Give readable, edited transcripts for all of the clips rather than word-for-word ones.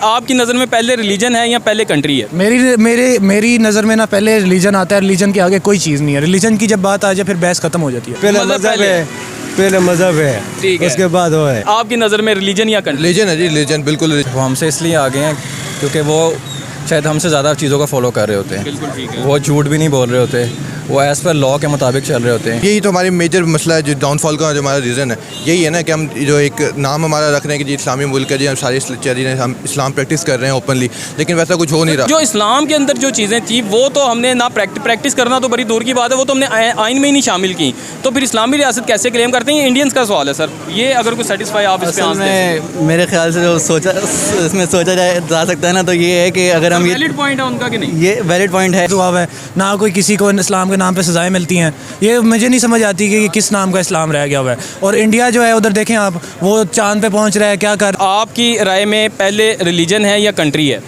آپ کی نظر میں پہلے ریلیجن ہے یا پہلے کنٹری ہے؟ میری نظر میں نا پہلے ریلیجن آتا ہے، ریلیجن کے آگے کوئی چیز نہیں ہے. ریلیجن کی جب بات آ جائے پھر بحث ختم ہو جاتی ہے. پہلے مذہب ہے، اس کے بعد وہ ہے. آپ کی نظر میں ریلیجن یا کنٹری؟ ریلیجن ہے جی، ریلیجن بالکل. وہ ہم سے اس لیے آگے ہیں کیونکہ وہ شاید ہم سے زیادہ چیزوں کو فالو کر رہے ہوتے ہیں. بالکل ٹھیک ہے. وہ جھوٹ بھی نہیں بول رہے ہوتے، وہ ایز پر لا کے مطابق چل رہے ہوتے ہیں. یہی تو ہماری میجر مسئلہ ہے جو ڈاؤن فال کا جو ہمارا ریزن ہے یہی ہے نا کہ ہم جو ایک نام ہمارا رکھ رہے ہیں کہ جی اسلامی ملک ہے، جی ہم سارے ہم اسلام پریکٹس کر رہے ہیں اوپنلی، لیکن ویسا کچھ ہو نہیں رہا. جو اسلام کے اندر جو چیزیں تھیں وہ تو ہم نے نہ پریکٹس کرنا تو بڑی دور کی بات ہے، وہ تو ہم نے آئین میں ہی نہیں شامل کی. تو پھر اسلامی ریاست کیسے کلیم کرتے ہیں؟ یہ انڈینس کا سوال ہے سر. یہ اگر کوئی سیٹسفائی آپ اس میں میرے خیال سے جو اس میں سوچا جا سکتا ہے نا، تو یہ ہے کہ اگر ہم ویلڈ پوائنٹ ہے ان کا کہ نہیں؟ یہ ویلڈ پوائنٹ ہے. جواب ہے نہ کوئی کسی کو اسلام کے نام پہ سزائیں ملتی ہیں. یہ مجھے نہیں سمجھ آتی کہ کس نام کا اسلام رہ گیا ہوا ہے. اور انڈیا جو ہے ادھر دیکھیں آپ، وہ چاند پہ پہنچ رہا ہے، کیا کر. آپ کی رائے میں پہلے ریلیجن ہے یا کنٹری ہے؟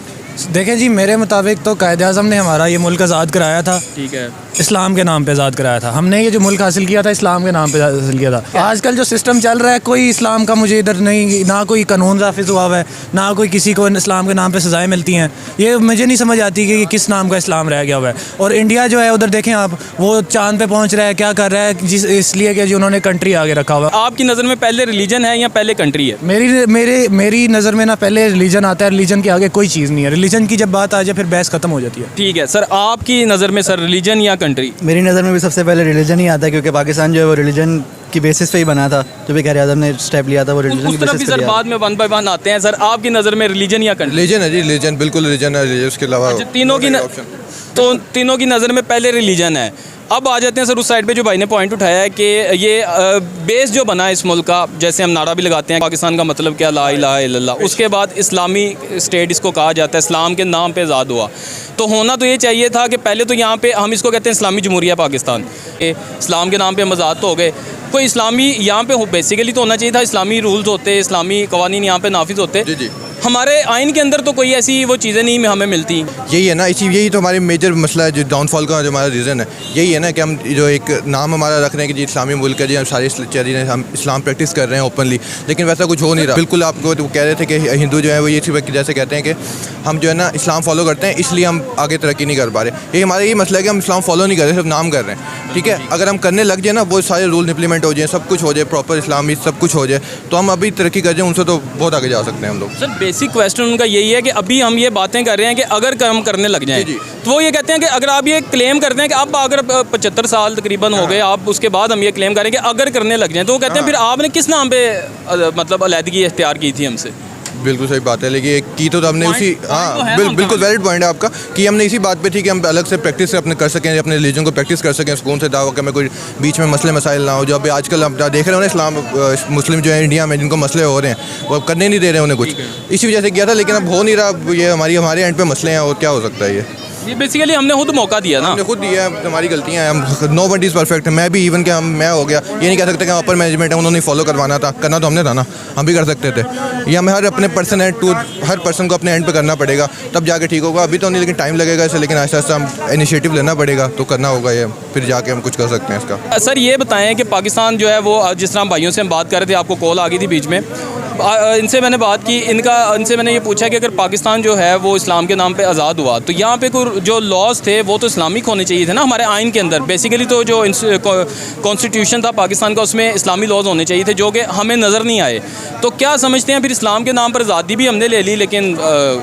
دیکھیں جی، میرے مطابق تو قائد اعظم نے ہمارا یہ ملک آزاد کرایا تھا. ٹھیک ہے. اسلام کے نام پہ آزاد کرایا تھا. ہم نے یہ جو ملک حاصل کیا تھا اسلام کے نام پہ حاصل کیا تھا. آج کل جو سسٹم چل رہا ہے کوئی اسلام کا مجھے ادھر نہیں، نہ کوئی قانون نافذ ہوا ہوا ہے، نہ کوئی کسی کو اسلام کے نام پہ سزائیں ملتی ہیں. یہ مجھے نہیں سمجھ آتی کہ کس نام کا اسلام رہ گیا ہوا ہے. اور انڈیا جو ہے ادھر دیکھیں آپ، وہ چاند پہ پہنچ رہا ہے، کیا کر رہا ہے اس لیے کہ انہوں نے کنٹری آگے رکھا ہوا ہے. آپ کی نظر میں پہلے ریلیجن ہے یا پہلے کنٹری ہے؟ میری نظر میں نا پہلے ریلیجن آتا ہے، ریلیجن کے آگے کوئی چیز نہیں ہے. ریلیجن کی جب بات آ جائے پھر بحث ختم ہو جاتی ہے. ٹھیک ہے سر. آپ کی نظر میں سر ریلیجن یا کنٹری؟ میری نظر میں بھی سب سے پہلے ریلیجن ہی آتا ہے، کیونکہ پاکستان جو ہے وہ ریلیجن کی بیسس پہ ہی بنا تھا. جو بھی قائد اعظم نے اسٹیپ لیا تھا وہ ریلیجن کی بیسس پہ سر بعد میں ون بائی ون آتے ہیں. سر آپ کی نظر میں ریلیجن یا کنٹری؟ ریلیجن ہے جی، ریلیجن بالکل ریلیجن ہے. اس کے علاوہ تینوں کی نظر میں پہلے ریلیجن ہے. اب آ جاتے ہیں سر اس سائڈ پہ جو بھائی نے پوائنٹ اٹھایا ہے کہ یہ بیس جو بنا ہے اس ملک کا، جیسے ہم نعرہ بھی لگاتے ہیں پاکستان کا مطلب کیا، لا الہ الا اللہ. اس کے بعد اسلامی اسٹیٹ اس کو کہا جاتا ہے، اسلام کے نام پہ آزاد ہوا. تو ہونا تو یہ چاہیے تھا کہ پہلے تو یہاں پہ ہم اس کو کہتے ہیں اسلامی جمہوریہ پاکستان، اسلام کے نام پہ ہم آزاد تو ہو گئے. کوئی اسلامی یہاں پہ بیسیکلی تو ہونا چاہیے تھا، اسلامی رولز ہوتے، اسلامی قوانین یہاں پہ نافذ ہوتے. جی ہمارے آئین کے اندر تو کوئی ایسی وہ چیزیں نہیں ہمیں ملتی. یہی ہے نا، یہی تو ہماری میجر مسئلہ ہے جو ڈاؤن فال کا جو ہمارا ریزن ہے یہی ہے نا کہ ہم جو ایک نام ہمارا رکھ رہے ہیں کہ جی اسلامی ملک ہے، جی ہم سارے ہم اسلام پریکٹس کر رہے ہیں اوپنلی، لیکن ویسا کچھ ہو نہیں رہا. بالکل آپ کو کہہ رہے تھے کہ ہندو جو ہے وہ یہ جیسے کہتے ہیں کہ ہم جو ہے نا اسلام فالو کرتے ہیں اس لیے ہم آگے ترقی نہیں کر پا رہے. یہ ہمارا یہی مسئلہ ہے کہ ہم اسلام فالو نہیں کر رہے، صرف نام کر رہے ہیں. ٹھیک ہے، اگر ہم کرنے لگ جائیں نا، وہ سارے رول امپلیمنٹ ہو جائیں، سب کچھ ہو جائے پراپر اسلامی سب کچھ ہو جائے، تو ہم ابھی ترقی کر جائیں، ان سے تو بہت آگے جا سکتے ہیں ہم لوگ. سر بیسک کویسچن ان کا یہی ہے کہ ابھی ہم یہ باتیں کر رہے ہیں کہ اگر ہم کرنے لگ جائیں تو وہ یہ کہتے ہیں کہ اگر آپ یہ کلیم کرتے ہیں کہ اب اگر 75 سال تقریباً ہو گئے آپ، اس کے بعد ہم یہ کلیم کریں کہ اگر کرنے لگ جائیں، تو وہ کہتے ہیں پھر آپ نے کس نام پہ مطلب علیحدگی اختیار کی تھی ہم سے؟ بالکل صحیح بات ہے، لیکن کی تو ہم نے اسی بالکل ویلڈ پوائنٹ ہے آپ کا کہ ہم نے اسی بات پہ تھی کہ ہم الگ سے پریکٹس اپنے کر سکیں، اپنے ریلیجن کو پریکٹس کر سکیں سکون سے، دعویٰ کہ ہمیں کوئی بیچ میں مسئلے مسائل نہ ہو. جو ابھی آج کل ہم دیکھ رہے ہیں نا اسلام مسلم جو ہے انڈیا میں جن کو مسئلے ہو رہے ہیں، وہ اب کرنے نہیں دے رہے انہیں کچھ، اسی وجہ سے کیا تھا، لیکن اب ہو نہیں رہا. یہ ہمارے اینڈ پہ مسئلے ہیں اور کیا ہو سکتا ہے. یہ بیسیکلی ہم نے خود موقع دیا نا، ہم نے خود دیا ہے، ہماری غلطیاں ہیں. ہم نو بڈی از پرفیکٹ. میں بھی ایون کہ میں ہو گیا یہ نہیں کہہ سکتے کہ اپر مینجمنٹ ہے انہوں نے فالو کروانا تھا، کرنا تو ہم نے تھا نا، ہم بھی کر سکتے تھے. یہ ہمیں ہر اپنے پرسن اینڈ ٹو ہر پرسن کو اپنے اینڈ پہ کرنا پڑے گا، تب جا کے ٹھیک ہوگا. ابھی تو نہیں، لیکن ٹائم لگے گا اسے، لیکن آہستہ آہستہ ہم انیشیٹو لینا پڑے گا تو کرنا ہوگا یہ، پھر جا کے ہم کچھ کر سکتے ہیں اس کا. سر یہ بتائیں کہ پاکستان جو ہے وہ جس طرح بھائیوں سے ہم بات کر رہے تھے، آپ کو کال آ گئی تھی بیچ میں، ان سے میں نے بات کی، ان سے میں نے یہ پوچھا کہ اگر پاکستان جو ہے وہ اسلام کے نام پہ آزاد ہوا تو یہاں پہ کوئی جو لاز تھے وہ تو اسلامک ہونے چاہیے تھے نا ہمارے آئین کے اندر. بیسیکلی تو جو کانسٹیٹیوشن تھا پاکستان کا، اس میں اسلامی لاز ہونے چاہیے تھے جو کہ ہمیں نظر نہیں آئے. تو کیا سمجھتے ہیں پھر اسلام کے نام پر آزادی بھی ہم نے لے لی لیکن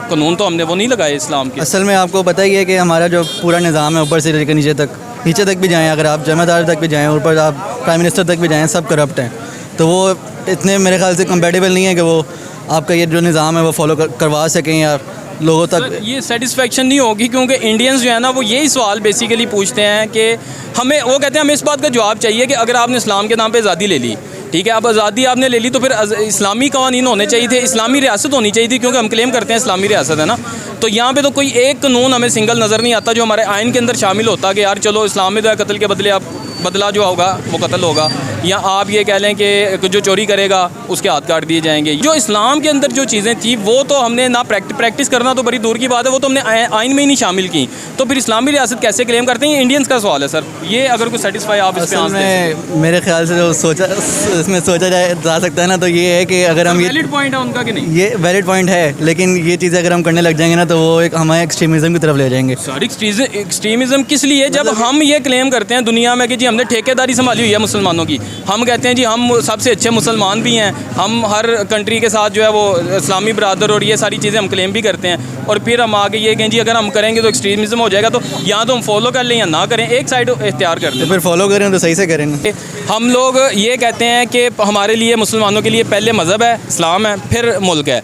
قانون تو ہم نے وہ نہیں لگائے اسلام کے؟ اصل میں آپ کو پتہ ہی ہے کہ ہمارا جو پورا نظام ہے اوپر سے لے کے نیچے تک بھی جائیں، اگر آپ جمع دار تک بھی جائیں، اوپر آپ پرائم منسٹر تک بھی جائیں، سب کرپٹ ہیں. تو وہ اتنے میرے خیال سے کمپیٹیبل نہیں ہے کہ وہ آپ کا یہ جو نظام ہے وہ فالو کروا سکیں یا لوگوں تک. یہ سیٹسفیکشن نہیں ہوگی کیونکہ انڈینس جو ہے نا وہ یہی سوال بیسیکلی پوچھتے ہیں کہ ہمیں، وہ کہتے ہیں ہمیں اس بات کا جواب چاہیے کہ اگر آپ نے اسلام کے نام پہ آزادی لے لی، ٹھیک ہے، اب آزادی آپ نے لے لی تو پھر اسلامی قوانین ہونے چاہیے تھے، اسلامی ریاست ہونی چاہیے تھی، کیونکہ ہم کلیم کرتے ہیں اسلامی ریاست ہے نا. تو یہاں پہ تو کوئی ایک قانون ہمیں سنگل نظر نہیں آتا جو ہمارے آئین کے اندر شامل ہوتا کہ یار چلو اسلام میں تو ہے قتل کے بدلے اب بدلہ جو ہوگا وہ قتل ہوگا، یا آپ یہ کہہ لیں کہ جو چوری کرے گا اس کے ہاتھ کاٹ دیے جائیں گے. جو اسلام کے اندر جو چیزیں تھیں وہ تو ہم نے نہ پریکٹس کرنا تو بڑی دور کی بات ہے, وہ تو ہم نے آئین میں ہی نہیں شامل کی, تو پھر اسلامی ریاست کیسے کلیم کرتے ہیں؟ انڈینس کا سوال ہے سر, یہ اگر کوئی سیٹسفائی آپ اس پہ اصل میں میرے خیال سے جو اس میں سوچا جا سکتا ہے نا, تو یہ ہے کہ اگر ہم ویلڈ پوائنٹ ہے ان کا کہ نہیں؟ یہ ویلڈ پوائنٹ ہے, لیکن یہ چیزیں اگر ہم کرنے لگ جائیں گے نا تو وہ ایک ہمیں ایکسٹریمزم کی طرف لے جائیں گے. سر ایکسٹریمزم کس لیے, جب ہم یہ کلیم کرتے ہیں دنیا میں کہ جی ہم نے ٹھیکیداری سنبھالی ہوئی ہے مسلمانوں کی, ہم کہتے ہیں جی ہم سب سے اچھے مسلمان بھی ہیں, ہم ہر کنٹری کے ساتھ جو ہے وہ اسلامی برادر اور یہ ساری چیزیں ہم کلیم بھی کرتے ہیں, اور پھر ہم آگے یہ کہیں جی اگر ہم کریں گے تو ایکسٹریمزم ہو جائے گا, تو یا تو ہم فالو کر لیں یا نہ کریں, ایک سائڈ اختیار کر تو دیں. پھر فالو کریں تو صحیح سے کریں گے. ہم لوگ یہ کہتے ہیں کہ ہمارے لیے مسلمانوں کے لیے پہلے مذہب ہے, اسلام ہے, پھر ملک ہے.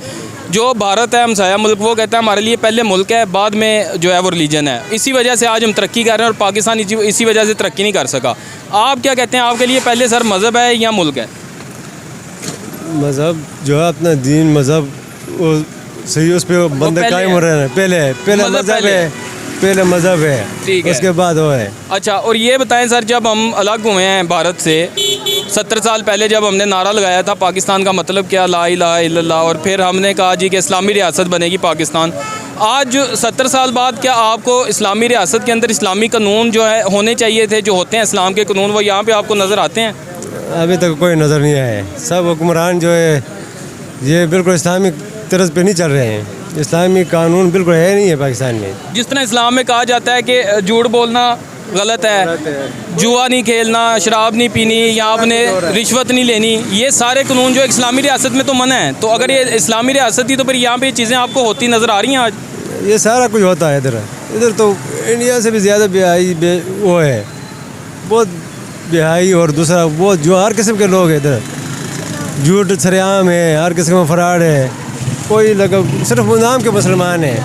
جو بھارت ہے ہمسایہ ملک, وہ کہتا ہے ہمارے لیے پہلے ملک ہے, بعد میں جو ہے وہ ریلیجن ہے. اسی وجہ سے آج ہم ترقی کر رہے ہیں اور پاکستان اسی وجہ سے ترقی نہیں کر سکا. آپ کیا کہتے ہیں, آپ کے لیے پہلے سر مذہب ہے یا ملک ہے؟ مذہب جو ہے اپنا دین مذہب وہ صحیح, اس پہ بندے پہلے قائم ہو رہے ہیں. پہلے مذہب مذہب ہے, پہلے مذہب ہے, ٹھیک ہے. اس کے بعد وہ ہے. اچھا, اور یہ بتائیں سر, جب ہم الگ ہوئے ہیں بھارت سے 70 سال پہلے, جب ہم نے نعرہ لگایا تھا پاکستان کا مطلب کیا, لا الہ الا اللہ, اور پھر ہم نے کہا جی کہ اسلامی ریاست بنے گی پاکستان. آج 70 سال بعد کیا آپ کو اسلامی ریاست کے اندر اسلامی قانون جو ہے ہونے چاہیے تھے, جو ہوتے ہیں اسلام کے قانون, وہ یہاں پہ آپ کو نظر آتے ہیں؟ ابھی تک کوئی نظر نہیں آیا ہے. سب حکمران جو ہے یہ بالکل اسلامی طرز پہ نہیں چل رہے ہیں. اسلامی قانون بالکل ہے نہیں ہے پاکستان میں. جس طرح اسلام میں کہا جاتا ہے کہ جھوٹ بولنا غلط ہے, جوا نہیں کھیلنا, شراب نہیں پینی, یا آپ نے رشوت نہیں لینی, یہ سارے قانون جو اسلامی ریاست میں تو منع ہے. تو اگر یہ اسلامی ریاست تھی تو پھر یہاں پہ یہ چیزیں آپ کو ہوتی نظر آ رہی ہیں آج؟ یہ سارا کچھ ہوتا ہے ادھر تو انڈیا سے بھی زیادہ وہ ہے, بہت بہائی, اور دوسرا وہ جو ہر قسم کے لوگ ہیں ادھر. جھوٹ سرعام ہے, ہر قسم کا فراڈ ہے. کوئی صرف نام کے مسلمان ہیں,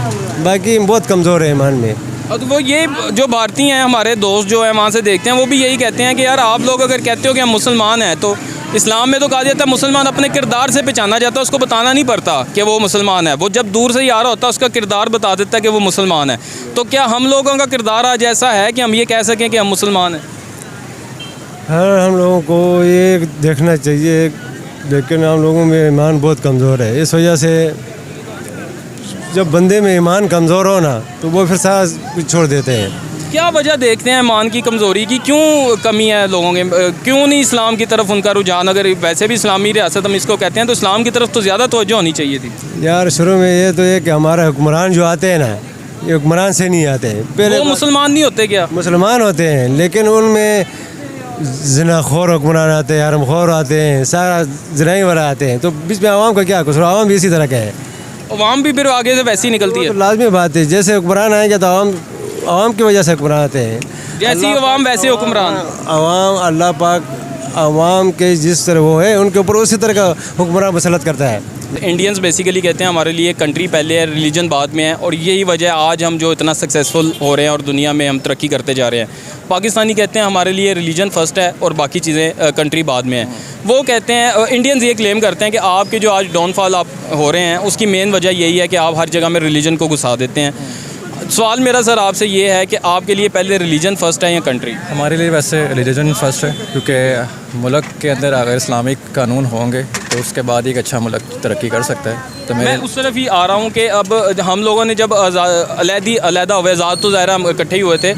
باقی بہت کمزور ہیں ایمان میں. اور وہ یہ جو بھارتی ہیں ہمارے دوست جو ہیں وہاں سے دیکھتے ہیں, وہ بھی یہی کہتے ہیں کہ یار آپ لوگ اگر کہتے ہو کہ ہم مسلمان ہیں, تو اسلام میں تو کہا جاتا ہے مسلمان اپنے کردار سے پہچانا جاتا ہے, اس کو بتانا نہیں پڑتا کہ وہ مسلمان ہے. وہ جب دور سے ہی آ رہا ہوتا ہے اس کا کردار بتا دیتا ہے کہ وہ مسلمان ہے. تو کیا ہم لوگوں کا کردار آج ایسا ہے کہ ہم یہ کہہ سکیں کہ ہم مسلمان ہیں؟ ہم لوگوں کو یہ دیکھنا چاہیے, لیکن ہم لوگوں میں ایمان بہت کمزور ہے. اس وجہ سے جب بندے میں ایمان کمزور ہو نا تو وہ پھر سارا کچھ چھوڑ دیتے ہیں. کیا وجہ دیکھتے ہیں ایمان کی کمزوری کی, کیوں کمی ہے لوگوں کے, کیوں نہیں اسلام کی طرف ان کا رجحان؟ اگر ویسے بھی اسلامی ریاست ہم اس کو کہتے ہیں تو اسلام کی طرف تو زیادہ توجہ ہونی چاہیے تھی. یار شروع میں یہ تو یہ کہ ہمارے حکمران جو آتے ہیں نا, یہ حکمران سے نہیں آتے ہیں. پہلے وہ مسلمان نہیں ہوتے کیا؟ مسلمان ہوتے ہیں, لیکن ان میں زنا خور حکمران آتے ہیں, حرم خور آتے ہیں, سارا زنائی والا آتے ہیں. تو بیچ میں عوام کا کیا قصور؟ عوام بھی اسی طرح کا ہے. عوام بھی پھر آگے سے ویسی نکلتی ہے. تو لازمی بات ہے, جیسے حکمران آئیں گے تو عوام کی وجہ سے حکمران آتے ہیں. جیسی عوام ویسے حکمران. عوام اللہ پاک عوام کے جس طرح وہ ہے ان کے اوپر اسی طرح کا حکمران مسلط کرتا ہے. انڈینز بیسیکلی کہتے ہیں ہمارے لیے کنٹری پہلے ہے, ریلیجن بعد میں ہے, اور یہی وجہ آج ہم جو اتنا سکسیزفل ہو رہے ہیں اور دنیا میں ہم ترقی کرتے جا رہے ہیں. پاکستانی کہتے ہیں ہمارے لیے ریلیجن فرسٹ ہے اور باقی چیزیں کنٹری بعد میں ہیں. وہ کہتے ہیں, انڈینز یہ کلیم کرتے ہیں کہ آپ کے جو آج ڈاؤن فال آپ ہو رہے ہیں اس کی مین وجہ یہی ہے کہ آپ ہر جگہ میں ریلیجن کو گھسا دیتے ہیں. سوال میرا سر آپ سے یہ ہے کہ آپ کے لیے پہلے ریلیجن فرسٹ ہے یا کنٹری؟ ہمارے لیے ویسے ریلیجن فرسٹ ہے, کیونکہ ملک کے اندر اگر اسلامک قانون ہوں گے تو اس کے بعد ایک اچھا ملک ترقی کر سکتا ہے. تو میں اس طرف ہی آ رہا ہوں کہ اب ہم لوگوں نے جب علیحدہ ہوئے, آزاد تو ظاہر ہم اکٹھے ہی ہوئے تھے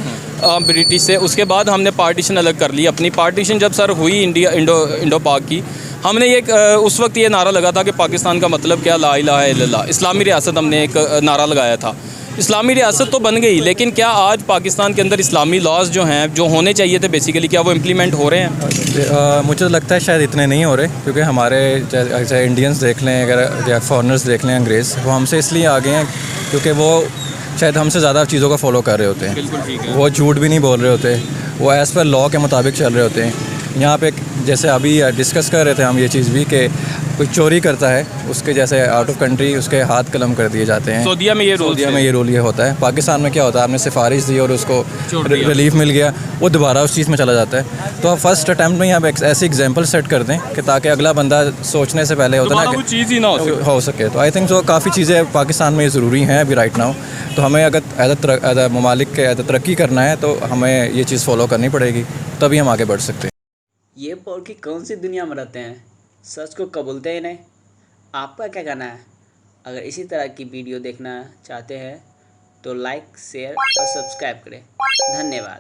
برٹش سے, اس کے بعد ہم نے پارٹیشن الگ کر لی. اپنی پارٹیشن جب سر ہوئی انڈو پاک کی, ہم نے ایک اس وقت یہ نعرہ لگا تھا کہ پاکستان کا مطلب کیا, لا الہ الا اللہ, اسلامی ریاست. ہم نے ایک نعرہ لگایا تھا. اسلامی ریاست تو بن گئی, لیکن کیا آج پاکستان کے اندر اسلامی لاز جو ہیں جو ہونے چاہیے تھے بیسیکلی, کیا وہ امپلیمنٹ ہو رہے ہیں؟ مجھے لگتا ہے شاید اتنے نہیں ہو رہے, کیونکہ ہمارے چاہے انڈینس دیکھ لیں اگر یا فارنرز دیکھ لیں, انگریز, وہ ہم سے اس لیے آگے ہیں کیونکہ وہ شاید ہم سے زیادہ چیزوں کا فالو کر رہے ہوتے ہیں. بالکل ٹھیک ہے. وہ جھوٹ بھی نہیں بول رہے ہوتے, وہ ایز پر لا کے مطابق چل رہے ہوتے ہیں. یہاں پہ جیسے ابھی ڈسکس کر رہے تھے ہم یہ چیز بھی کہ کوئی چوری کرتا ہے اس کے جیسے آؤٹ آف کنٹری اس کے ہاتھ قلم کر دیے جاتے ہیں. سعودیہ میں یہ رول یہ ہوتا ہے. پاکستان میں کیا ہوتا ہے, آپ نے سفارش دی اور اس کو ریلیف مل گیا, وہ دوبارہ اس چیز میں چلا جاتا ہے. تو آپ فرسٹ اٹیمپٹ میں آپ ایسی ایگزامپل سیٹ کر دیں کہ تاکہ اگلا بندہ سوچنے سے پہلے ہوتا ہے نا کہ چیز ہی نہ ہو سکے. تو آئی تھنک سو کافی چیزیں پاکستان میں ضروری ہیں ابھی رائٹ ناؤ. تو ہمیں اگر ایز اے ممالک کے ترقی کرنا ہے تو ہمیں یہ چیز فالو کرنی پڑے گی, تبھی ہم آگے بڑھ سکتے ہیں. یہ پور کی کون سی دنیا میں رہتے ہیں، سچ کو قبولتے ہی نہیں۔ آپ کا کیا کہنا ہے؟ اگر اسی طرح کی ویڈیو دیکھنا چاہتے ہیں تو لائک، شیئر اور سبسکرائب کریں۔ دھنیہ واد۔